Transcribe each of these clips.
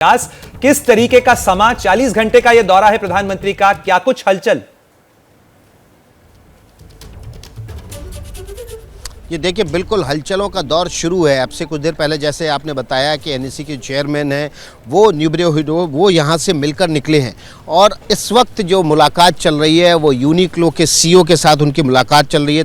किस तरीके का समा 40 घंटे का यह दौरा है प्रधानमंत्री का, क्या कुछ हलचल? ये देखिए, बिल्कुल हलचलों का दौर शुरू है। अब से कुछ देर पहले जैसे आपने बताया कि एनईसी के चेयरमैन हैं वो न्यूब्रियो हिडो, वो यहाँ से मिलकर निकले हैं और इस वक्त जो मुलाकात चल रही है वो यूनिक्लो के सीईओ के साथ उनकी मुलाकात चल रही है,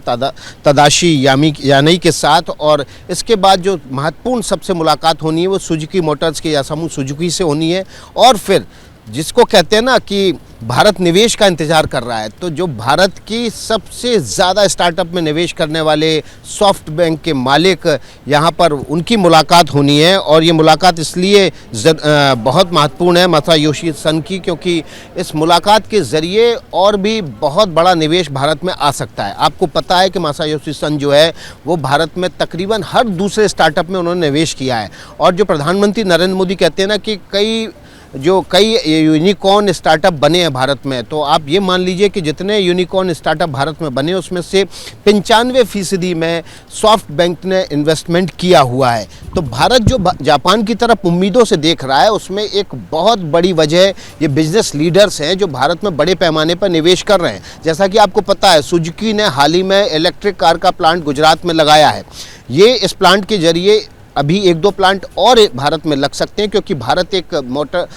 तदाशी यानी के साथ। और इसके बाद जो महत्वपूर्ण सबसे मुलाकात होनी है वो सुजुकी मोटर्स के यासामू सुजुकी से होनी है। और फिर जिसको कहते हैं ना कि भारत निवेश का इंतज़ार कर रहा है, तो जो भारत की सबसे ज़्यादा स्टार्टअप में निवेश करने वाले सॉफ्ट बैंक के मालिक यहाँ पर उनकी मुलाकात होनी है। और ये मुलाकात इसलिए बहुत महत्वपूर्ण है मासायोशी सन की, क्योंकि इस मुलाकात के ज़रिए और भी बहुत बड़ा निवेश भारत में आ सकता है। आपको पता है कि मासायोशी सन जो है वो भारत में तकरीबन हर दूसरे स्टार्टअप में उन्होंने निवेश किया है। और जो प्रधानमंत्री नरेंद्र मोदी कहते हैं ना कि कई यूनिकॉर्न स्टार्टअप बने हैं भारत में, तो आप ये मान लीजिए कि जितने यूनिकॉर्न स्टार्टअप भारत में बने उसमें से 95% में सॉफ्ट बैंक ने इन्वेस्टमेंट किया हुआ है। तो भारत जो जापान की तरफ उम्मीदों से देख रहा है उसमें एक बहुत बड़ी वजह ये बिजनेस लीडर्स हैं जो भारत में बड़े पैमाने पर निवेश कर रहे हैं। जैसा कि आपको पता है, सुजुकी ने हाल ही में इलेक्ट्रिक कार का प्लांट गुजरात में लगाया है। ये इस प्लांट के जरिए अभी 1-2 प्लांट और भारत में लग सकते हैं, क्योंकि भारत एक मोटर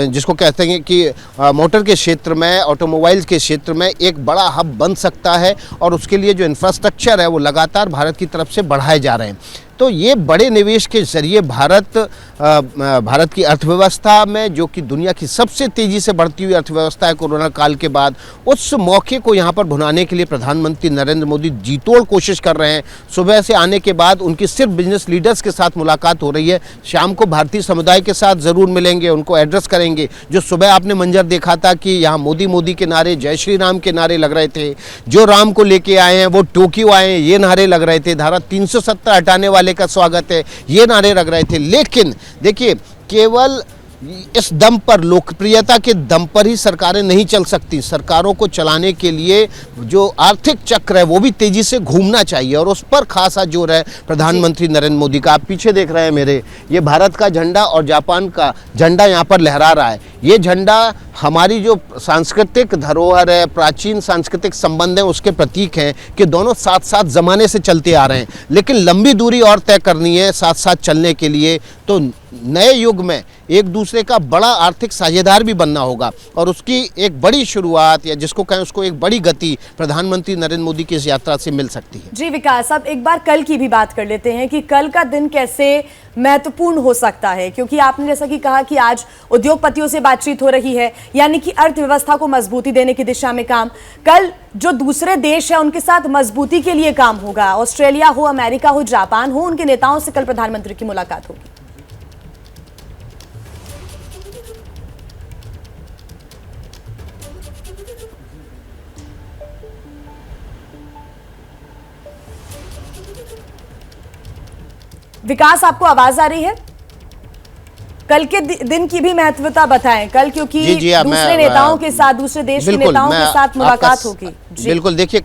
जिसको कहते हैं कि मोटर के क्षेत्र में, ऑटोमोबाइल्स के क्षेत्र में एक बड़ा हब बन सकता है। और उसके लिए जो इंफ्रास्ट्रक्चर है वो लगातार भारत की तरफ से बढ़ाए जा रहे हैं। तो ये बड़े निवेश के ज़रिए भारत की अर्थव्यवस्था में, जो कि दुनिया की सबसे तेज़ी से बढ़ती हुई अर्थव्यवस्था है कोरोना काल के बाद, उस मौके को यहाँ पर भुनाने के लिए प्रधानमंत्री नरेंद्र मोदी जी तोड़ कोशिश कर रहे हैं। सुबह से आने के बाद उनकी सिर्फ बिजनेस लीडर्स के साथ मुलाकात हो रही है। शाम को भारतीय समुदाय के साथ ज़रूर मिलेंगे, उनको एड्रेस करेंगे। जो सुबह आपने मंजर देखा था कि यहाँ मोदी मोदी के नारे, जय श्री राम के नारे लग रहे थे, जो राम को लेके आए हैं वो टोक्यो आए हैं ये नारे लग रहे थे, धारा 370 हटाने वाले का स्वागत है ये नारे लग रहे थे। लेकिन देखिए, केवल इस दम पर, लोकप्रियता के दम पर ही सरकारें नहीं चल सकती। सरकारों को चलाने के लिए जो आर्थिक चक्र है वो भी तेजी से घूमना चाहिए और उस पर खासा जोर है प्रधानमंत्री नरेंद्र मोदी का। आप पीछे देख रहे हैं मेरे, ये भारत का झंडा और जापान का झंडा यहाँ पर लहरा रहा है। ये झंडा हमारी जो सांस्कृतिक धरोहर है, प्राचीन सांस्कृतिक संबंध है, उसके प्रतीक हैं कि दोनों साथ साथ ज़माने से चलते आ रहे हैं। लेकिन लंबी दूरी और तय करनी है साथ साथ चलने के लिए, तो नए युग में एक दूसरे का बड़ा आर्थिक साझेदार भी बनना होगा। और उसकी एक बड़ी शुरुआत, या जिसको कहें उसको एक बड़ी गति, प्रधानमंत्री नरेंद्र मोदी की इस यात्रा से मिल सकती है। जी विकास, अब एक बार कल की भी बात कर लेते हैं कि कल का दिन कैसे महत्वपूर्ण हो सकता है, क्योंकि आपने जैसा कि कहा कि आज उद्योगपतियों से बातचीत हो रही है, यानी कि अर्थव्यवस्था को मजबूती देने की दिशा में काम। कल जो दूसरे देश है उनके साथ मजबूती के लिए काम होगा। ऑस्ट्रेलिया हो, अमेरिका हो, जापान हो, उनके नेताओं से कल प्रधानमंत्री की मुलाकात होगी। विकास, आपको आवाज आ रही है? कल के दिन की भी महत्वता बताएं कल, क्योंकि दूसरे नेताओं के साथ, दूसरे देश के नेताओं के साथ मुलाकात होगी। बिल्कुल, देखिए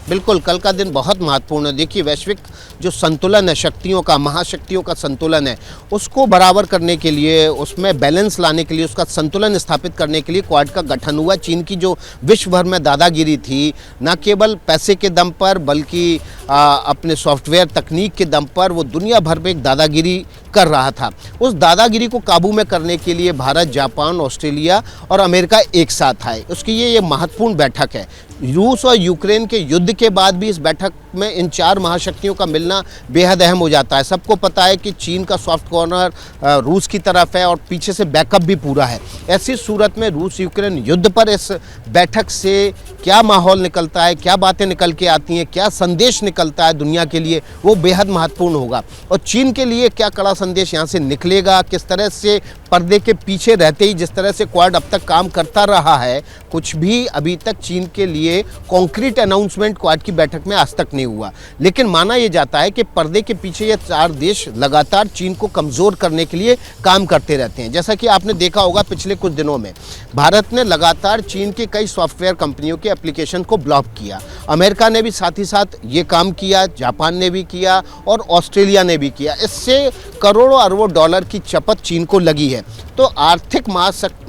बिल्कुल कल का दिन बहुत महत्वपूर्ण है। देखिए, वैश्विक जो संतुलन है, शक्तियों का, महाशक्तियों का संतुलन है, उसको बराबर करने के लिए, उसमें बैलेंस लाने के लिए, उसका संतुलन स्थापित करने के लिए क्वाड का गठन हुआ। चीन की जो विश्व भर में दादागिरी थी, न केवल पैसे के दम पर बल्कि अपने सॉफ्टवेयर तकनीक के दम पर वो दुनिया भर में एक दादागिरी कर रहा था। उस दादागिरी को काबू में करने के लिए भारत, जापान, ऑस्ट्रेलिया और अमेरिका एक साथ आए। उसकी ये महत्वपूर्ण बैठक है। रूस और यूक्रेन के युद्ध के बाद भी इस बैठक में इन 4 महाशक्तियों का मिलना बेहद अहम हो जाता है। सबको पता है कि चीन का सॉफ्ट कॉर्नर रूस की तरफ है और पीछे से बैकअप भी पूरा है। ऐसी सूरत में रूस यूक्रेन युद्ध पर इस बैठक से क्या माहौल निकलता है, क्या बातें निकल के आती हैं, क्या संदेश निकलता है दुनिया के लिए, वो बेहद महत्वपूर्ण होगा। और चीन के लिए क्या कड़ा संदेश यहाँ से निकलेगा, किस तरह से पर्दे के पीछे रहते ही जिस तरह से क्वाड अब तक काम करता रहा है, कुछ भी अभी तक चीन के लिए कॉन्क्रीट अनाउंसमेंट क्वाड की बैठक में आज तक नहीं नहीं हुआ। लेकिन माना यह जाता है कि पर्दे के पीछे ये 4 देश लगातार चीन को कमज़ोर करने के लिए काम करते रहते हैं। जैसा कि आपने देखा होगा पिछले कुछ दिनों में भारत ने लगातार चीन की कई सॉफ्टवेयर कंपनियों के एप्लीकेशन को ब्लॉक किया। अमेरिका ने भी साथ ही साथ ये काम किया, जापान ने भी किया और ऑस्ट्रेलिया ने भी किया। इससे करोड़ों अरबों डॉलर की चपत चीन को लगी है। तो आर्थिक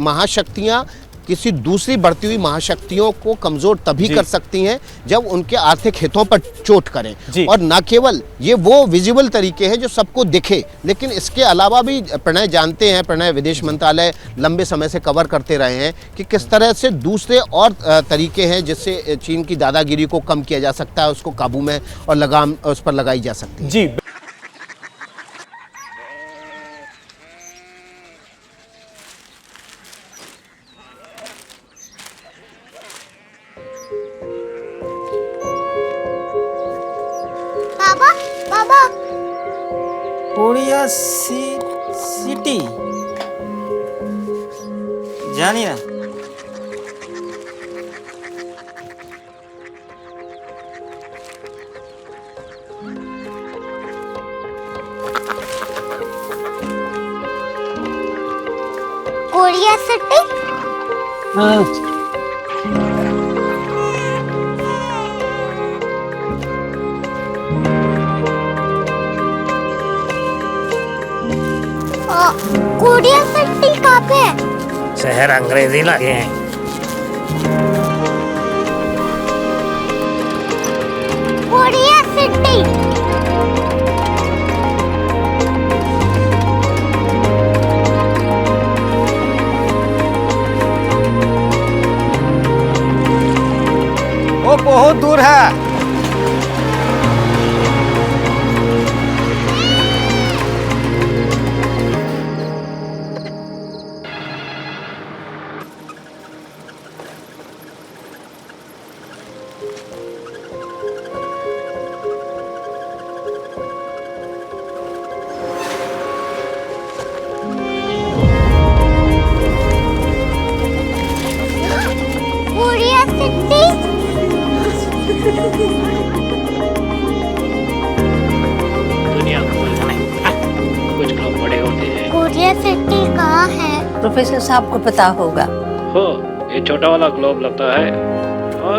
महाशक्तियाँ किसी दूसरी बढ़ती हुई महाशक्तियों को कमजोर तभी कर सकती हैं जब उनके आर्थिक हितों पर चोट करें। और न केवल ये वो विजिबल तरीके हैं जो सबको दिखे, लेकिन इसके अलावा भी प्रणय जानते हैं, प्रणय विदेश मंत्रालय लंबे समय से कवर करते रहे हैं कि किस तरह से दूसरे और तरीके हैं जिससे चीन की दादागिरी को कम किया जा सकता है, उसको काबू में और लगाम उस पर लगाई जा सकती है। जी कोरिया सिटी जानी ना। कोरिया सिटी कोरिया सिटी कहाँ पे है? शहर अंग्रेजी लगे हैं। कोरिया सिटी वो बहुत दूर है। कोरिया सिटी दुनिया को कुछ लोग बड़े होते हैं। कोरिया सिटी कहाँ है? प्रोफेसर साहब को पता होगा। हो ये छोटा वाला ग्लोब लगता है और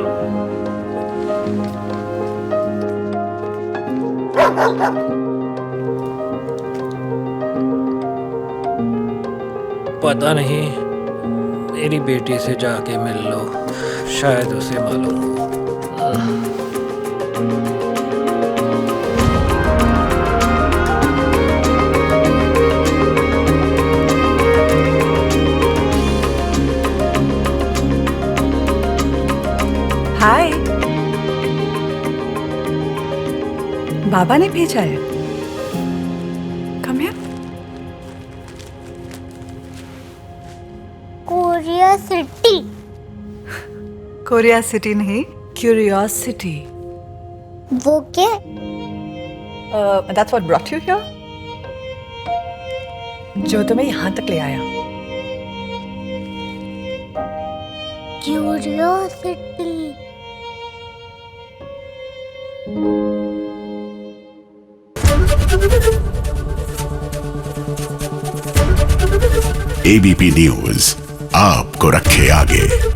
पता नहीं, मेरी बेटी से जाके मिल लो, शायद उसे मालूम हो। हाय, बाबा ने भेजा है। Come here. Korea city Korea city नहीं, क्यूरियोसिटी। वो क्या? That's what brought you here? जो तुम्हें यहाँ तक ले आया। क्यूरियोसिटी एबीपी न्यूज आपको रखे आगे।